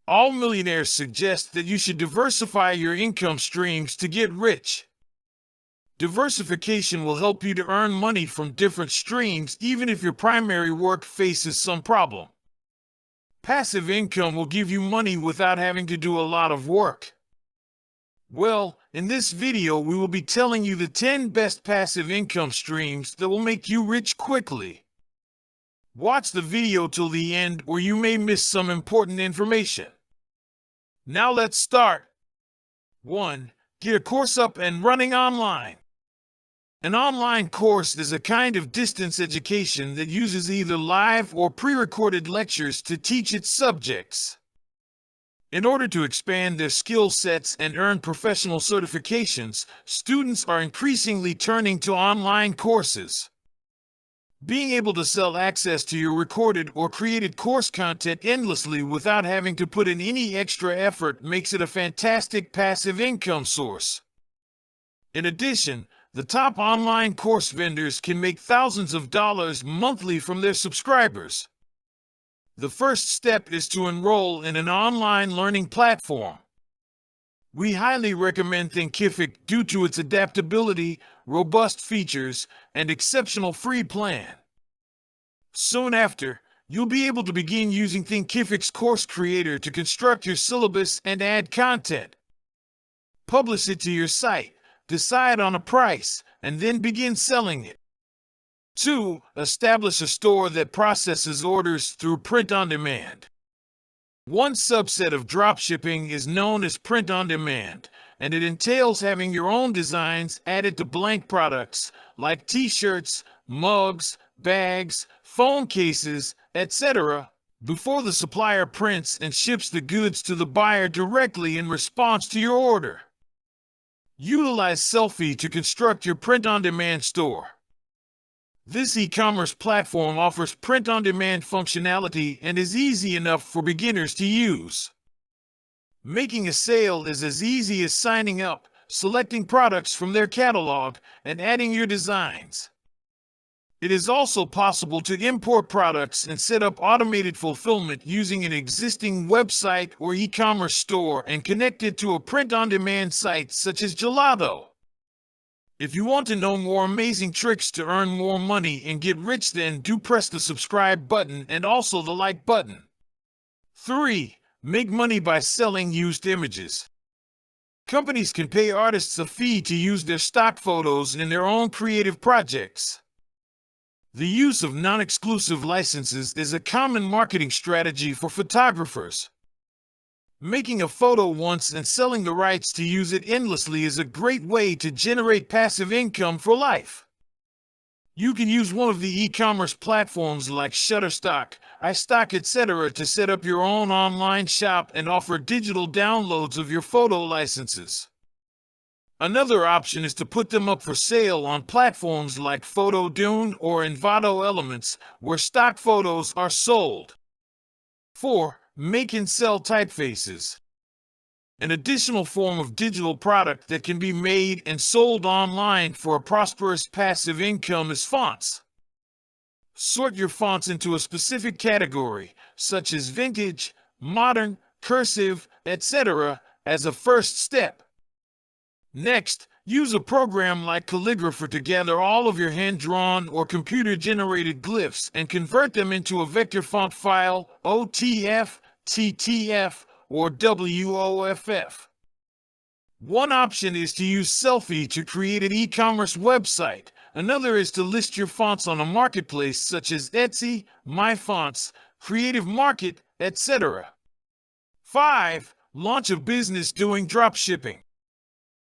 All millionaires suggest that you should diversify your income streams to get rich. Diversification will help you to earn money from different streams even if your primary work faces some problem. Passive income will give you money without having to do a lot of work. Well, in this video we will be telling you the 10 best passive income streams that will make you rich quickly. Watch the video till the end or you may miss some important information. Now let's start. 1. Get a course up and running online. An online course is a kind of distance education that uses either live or pre-recorded lectures to teach its subjects. In order to expand their skill sets and earn professional certifications, students are increasingly turning to online courses. Being able to sell access to your recorded or created course content endlessly without having to put in any extra effort makes it a fantastic passive income source. In addition, the top online course vendors can make thousands of dollars monthly from their subscribers. The first step is to enroll in an online learning platform. We highly recommend Thinkific due to its adaptability, robust features, and exceptional free plan. Soon after, you'll be able to begin using Thinkific's course creator to construct your syllabus and add content. Publish it to your site, decide on a price, and then begin selling it. 2. Establish a store that processes orders through print-on-demand. One subset of dropshipping is known as print-on-demand, and it entails having your own designs added to blank products like t-shirts, mugs, bags, phone cases, etc., before the supplier prints and ships the goods to the buyer directly in response to your order. Utilize Selfie to construct your print-on-demand store. This e-commerce platform offers print-on-demand functionality and is easy enough for beginners to use. Making a sale is as easy as signing up, selecting products from their catalog, and adding your designs. It is also possible to import products and set up automated fulfillment using an existing website or e-commerce store and connect it to a print-on-demand site such as Gelato. If you want to know more amazing tricks to earn more money and get rich, then do press the subscribe button and also the like button. 3. Make money by selling used images. Companies can pay artists a fee to use their stock photos in their own creative projects. The use of non-exclusive licenses is a common marketing strategy for photographers. Making a photo once and selling the rights to use it endlessly is a great way to generate passive income for life. You can use one of the e-commerce platforms like Shutterstock, iStock, etc. to set up your own online shop and offer digital downloads of your photo licenses. Another option is to put them up for sale on platforms like PhotoDune or Envato Elements, where stock photos are sold. 4. Make and sell typefaces. An additional form of digital product that can be made and sold online for a prosperous passive income is fonts. Sort your fonts into a specific category, such as vintage, modern, cursive, etc., as a first step. Next, use a program like Calligrapher to gather all of your hand-drawn or computer-generated glyphs and convert them into a vector font file, OTF, TTF, or WOFF. One option is to use Selfie to create an e-commerce website. Another is to list your fonts on a marketplace such as Etsy, MyFonts, Creative Market, etc. 5. Launch a business doing dropshipping.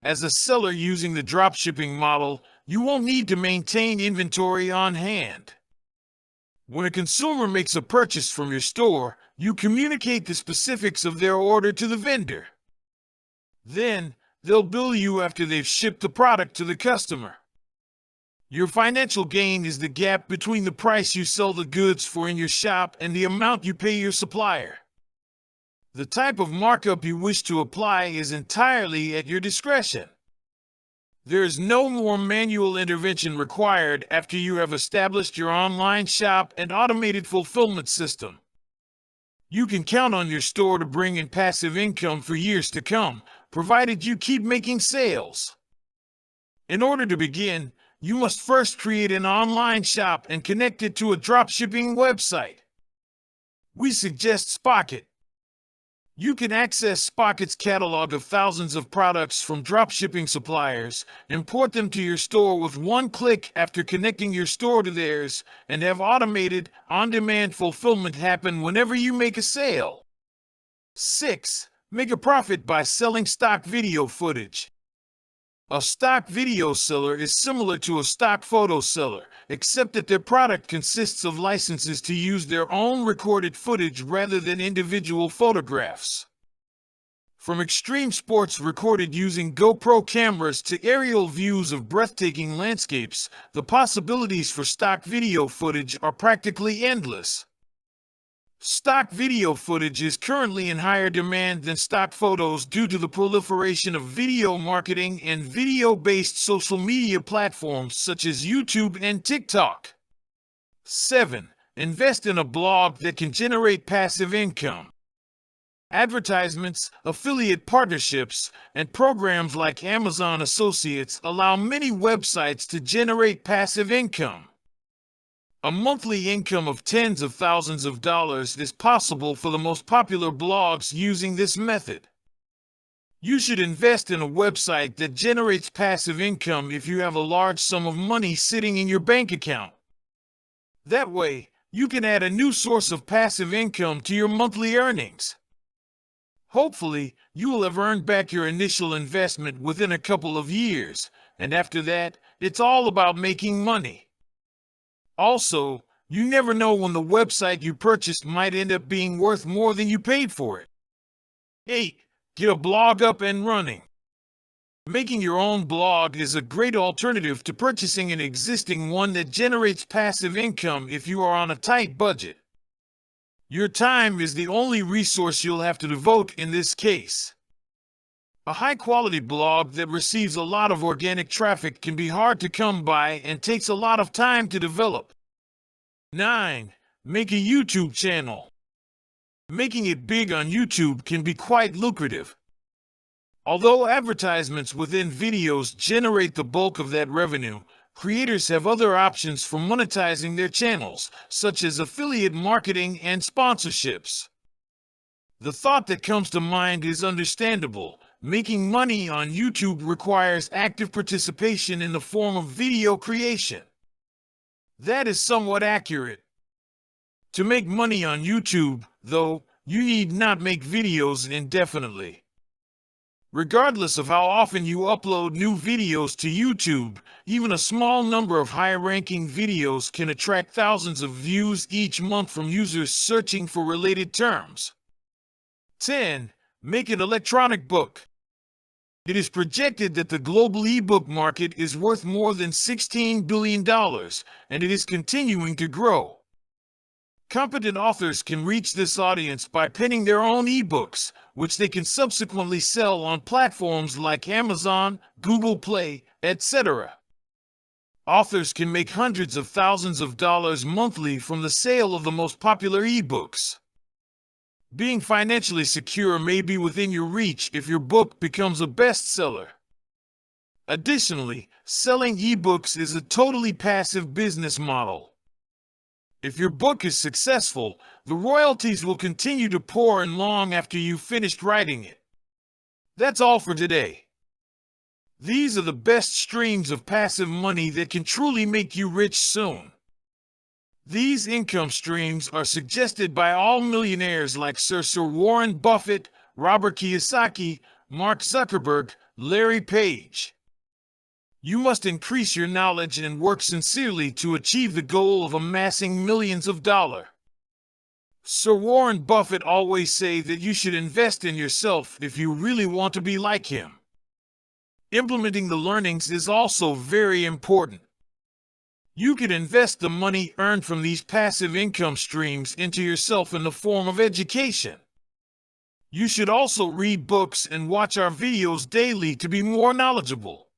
As a seller using the dropshipping model, you won't need to maintain inventory on hand. When a consumer makes a purchase from your store, you communicate the specifics of their order to the vendor. Then, they'll bill you after they've shipped the product to the customer. Your financial gain is the gap between the price you sell the goods for in your shop and the amount you pay your supplier. The type of markup you wish to apply is entirely at your discretion. There is no more manual intervention required after you have established your online shop and automated fulfillment system. You can count on your store to bring in passive income for years to come, provided you keep making sales. In order to begin, you must first create an online shop and connect it to a dropshipping website. We suggest Spocket. You can access Spocket's catalog of thousands of products from dropshipping suppliers, import them to your store with one click after connecting your store to theirs, and have automated, on-demand fulfillment happen whenever you make a sale. 6. Make a profit by selling stock video footage. A stock video seller is similar to a stock photo seller, except that their product consists of licenses to use their own recorded footage rather than individual photographs. From extreme sports recorded using GoPro cameras to aerial views of breathtaking landscapes, the possibilities for stock video footage are practically endless. Stock video footage is currently in higher demand than stock photos due to the proliferation of video marketing and video-based social media platforms such as YouTube and TikTok. 7. Invest in a blog that can generate passive income. Advertisements, affiliate partnerships, and programs like Amazon Associates allow many websites to generate passive income. A monthly income of tens of thousands of dollars is possible for the most popular blogs using this method. You should invest in a website that generates passive income if you have a large sum of money sitting in your bank account. That way, you can add a new source of passive income to your monthly earnings. Hopefully, you will have earned back your initial investment within a couple of years, and after that, it's all about making money. Also, you never know when the website you purchased might end up being worth more than you paid for it. 8. Get a blog up and running. Making your own blog is a great alternative to purchasing an existing one that generates passive income if you are on a tight budget. Your time is the only resource you'll have to devote in this case. A high-quality blog that receives a lot of organic traffic can be hard to come by and takes a lot of time to develop. 9. Make a YouTube channel. Making it big on YouTube can be quite lucrative. Although advertisements within videos generate the bulk of that revenue, creators have other options for monetizing their channels, such as affiliate marketing and sponsorships. The thought that comes to mind is understandable. Making money on YouTube requires active participation in the form of video creation. That is somewhat accurate. To make money on YouTube, though, you need not make videos indefinitely. Regardless of how often you upload new videos to YouTube, even a small number of high-ranking videos can attract thousands of views each month from users searching for related terms. 10. Make an electronic book. It is projected that the global ebook market is worth more than $16 billion, and it is continuing to grow. Competent authors can reach this audience by penning their own ebooks, which they can subsequently sell on platforms like Amazon, Google Play, etc. Authors can make hundreds of thousands of dollars monthly from the sale of the most popular ebooks. Being financially secure may be within your reach if your book becomes a bestseller. Additionally, selling ebooks is a totally passive business model. If your book is successful, the royalties will continue to pour in long after you've finished writing it. That's all for today. These are the best streams of passive money that can truly make you rich soon. These income streams are suggested by all millionaires like Sir Warren Buffett, Robert Kiyosaki, Mark Zuckerberg, Larry Page. You must increase your knowledge and work sincerely to achieve the goal of amassing millions of dollars. Sir Warren Buffett always says that you should invest in yourself if you really want to be like him. Implementing the learnings is also very important. You can invest the money earned from these passive income streams into yourself in the form of education. You should also read books and watch our videos daily to be more knowledgeable.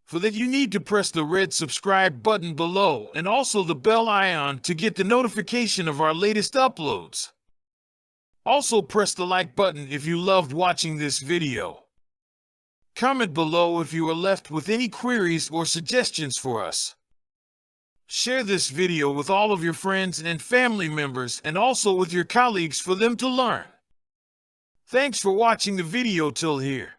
For that, you need to press the red subscribe button below and also the bell icon to get the notification of our latest uploads. Also press the like button if you loved watching this video. Comment below if you are left with any queries or suggestions for us. Share this video with all of your friends and family members and also with your colleagues for them to learn. Thanks for watching the video till here.